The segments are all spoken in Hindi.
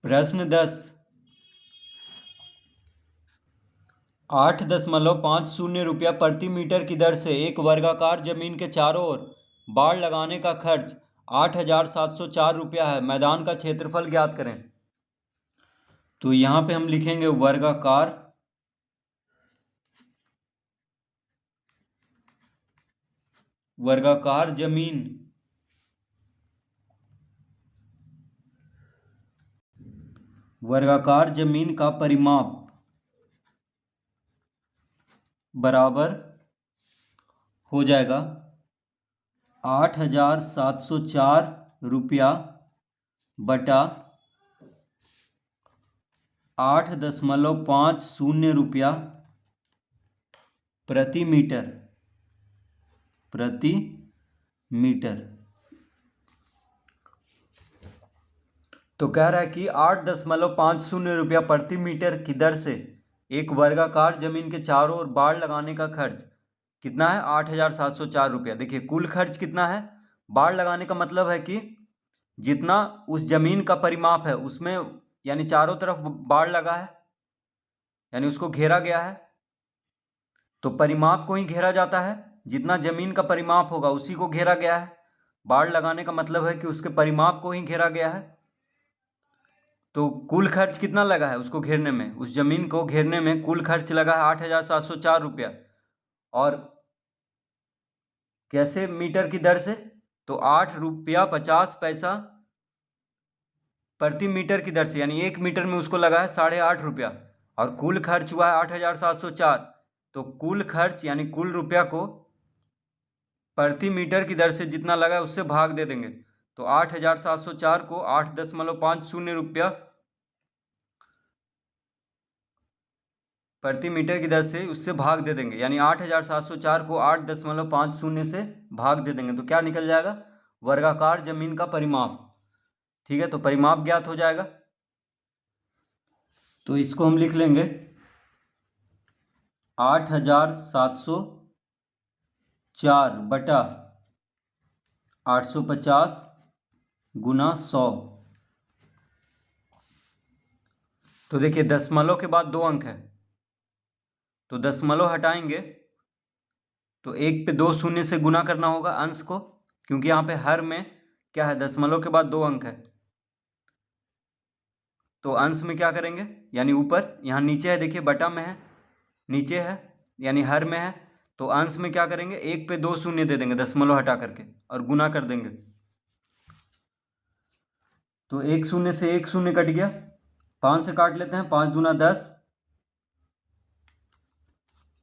प्रश्न 10। 8.50 रुपया प्रति मीटर की दर से एक वर्गाकार जमीन के चारों ओर बाड़ लगाने का खर्च 8,704 रुपया है। मैदान का क्षेत्रफल ज्ञात करें। तो यहाँ पे हम लिखेंगे वर्गाकार जमीन का परिमाप बराबर हो जाएगा 8,704 रुपया बटा 8.50 रुपया प्रति मीटर। तो कह रहा है कि 8.50 रुपया प्रति मीटर की दर से एक वर्गाकार जमीन के चारों ओर बाड़ लगाने का खर्च कितना है? 8,704 रुपया। देखिए कुल खर्च कितना है? बाड़ लगाने का मतलब है कि जितना उस जमीन का परिमाप है उसमें यानी चारों तरफ बाड़ लगा है यानी उसको घेरा गया है, तो परिमाप को ही घेरा जाता है। जितना जमीन का परिमाप होगा उसी को घेरा गया है। बाड़ लगाने का मतलब है कि उसके परिमाप को ही घेरा गया है। तो कुल खर्च कितना लगा है उसको घेरने में? उस जमीन को घेरने में कुल खर्च लगा है 8,704 रुपया। और कैसे? मीटर की दर से। तो 8.50 रुपया प्रति मीटर की दर से यानी 1 मीटर में उसको लगा है 8.5 रुपया और कुल खर्च हुआ है 8,704। तो कुल खर्च यानी कुल रुपया को प्रति मीटर की दर से जितना लगा है उससे भाग दे देंगे। तो 8,704 को 8.50 रुपया प्रति मीटर की दर से उससे भाग दे देंगे यानी 8,704 को 8.50 से भाग दे देंगे तो क्या निकल जाएगा? वर्गाकार जमीन का परिमाप। ठीक है, तो परिमाप ज्ञात हो जाएगा। तो इसको हम लिख लेंगे 8,704 बटा 850 गुना 100। तो देखिए दशमलव के बाद 2 अंक है तो दशमलव हटाएंगे तो 1 पे 2 शून्य से गुना करना होगा अंश को, क्योंकि यहाँ पे हर में क्या है? दशमलव के बाद 2 अंक है। तो अंश में क्या करेंगे यानी ऊपर, यहाँ नीचे है देखिए बटा में है, नीचे है यानी हर में है। तो अंश में क्या करेंगे? 1 पे 2 शून्य दे देंगे दशमलव हटा करके और गुना कर देंगे। तो 1 शून्य से 1 शून्य कट गया, 5 से काट लेते हैं, 5 दूना 10,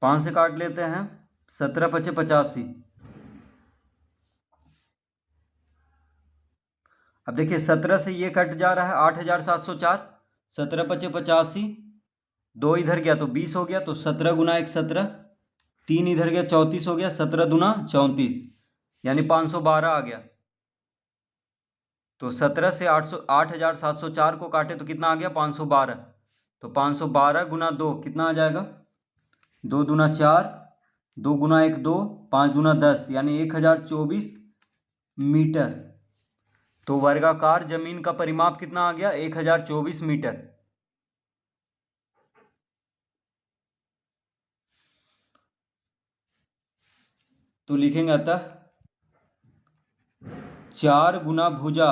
5 से काट लेते हैं 17 पचे 85। अब देखिए 17 से ये कट जा रहा है 8,704, 17 पचे 85, 2 इधर गया तो 20 हो गया, तो 17 गुना 1 17, 3 इधर गया 34 हो गया, 17 दूना 34 यानी 512 आ गया। तो 17 से 8,704 को काटे तो कितना आ गया? 512। तो 512 गुना 2 कितना आ जाएगा? 2 दूना 4, 2 गुना 1 2, 5 दूना 10 यानी 1,024 मीटर। तो वर्गाकार जमीन का परिमाप कितना आ गया? 1,024 मीटर। तो लिखेंगे अतः 4 गुना भुजा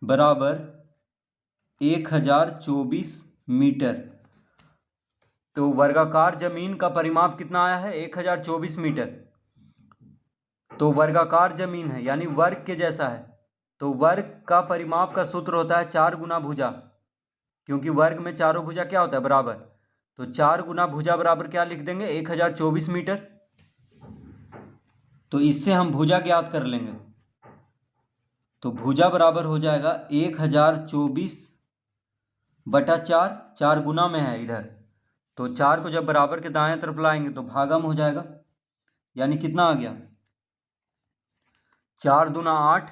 बराबर 1,024 मीटर। तो वर्गाकार जमीन का परिमाप कितना आया है? 1,024 मीटर। तो वर्गाकार जमीन है यानी वर्ग के जैसा है, तो वर्ग का परिमाप का सूत्र होता है 4 गुना भुजा, क्योंकि वर्ग में चारों भुजा क्या होता है? बराबर। तो 4 गुना भुजा बराबर क्या लिख देंगे? 1,024 मीटर। तो इससे हम भुजा ज्ञात कर लेंगे। तो भुजा बराबर हो जाएगा 1,024 बटा 4, 4 गुना में है इधर, तो 4 को जब बराबर के दाएं तरफ लाएंगे तो भागम हो जाएगा, यानी कितना आ गया? 4 दूना 8,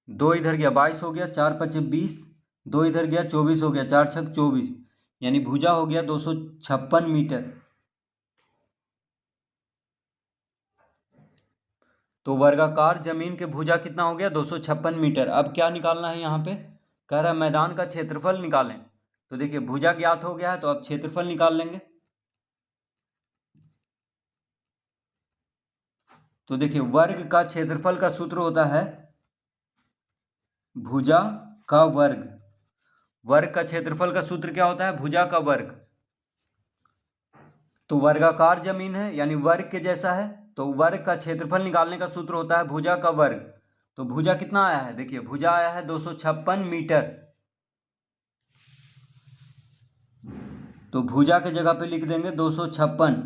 2 इधर गया 22 हो गया, 4 पचे 20, 2 इधर गया 24 हो गया, 4 छक 24 यानी भुजा हो गया 256 मीटर। तो वर्गाकार जमीन के भुजा कितना हो गया? 256 मीटर। अब क्या निकालना है यहाँ पे? कह रहा है मैदान का क्षेत्रफल निकालें। तो देखिए भुजा ज्ञात हो गया है, तो अब क्षेत्रफल निकाल लेंगे। तो देखिए वर्ग का क्षेत्रफल का सूत्र होता है भुजा का वर्ग। वर्ग का क्षेत्रफल का सूत्र क्या होता है? भुजा का वर्ग। तो वर्गाकार जमीन है यानी वर्ग के जैसा है, तो वर्ग का क्षेत्रफल निकालने का सूत्र होता है भुजा का वर्ग। तो भुजा कितना आया है? देखिए भुजा आया है 256 मीटर। तो भुजा के जगह पे लिख देंगे 256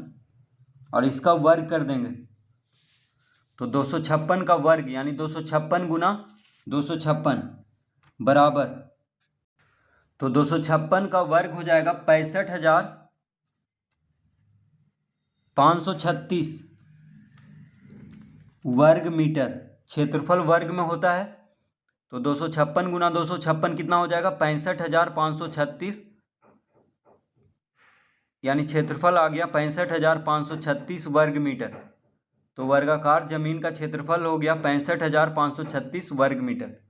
और इसका वर्ग कर देंगे। तो 256 का वर्ग यानी 256 गुना 256 बराबर, तो 256 का वर्ग हो जाएगा 65,536 वर्ग मीटर। क्षेत्रफल वर्ग में होता है, तो 256 गुना 256 कितना हो जाएगा? 65,536 यानी क्षेत्रफल आ गया 65,536 वर्ग मीटर। तो वर्गाकार जमीन का क्षेत्रफल हो गया 65,536 वर्ग मीटर।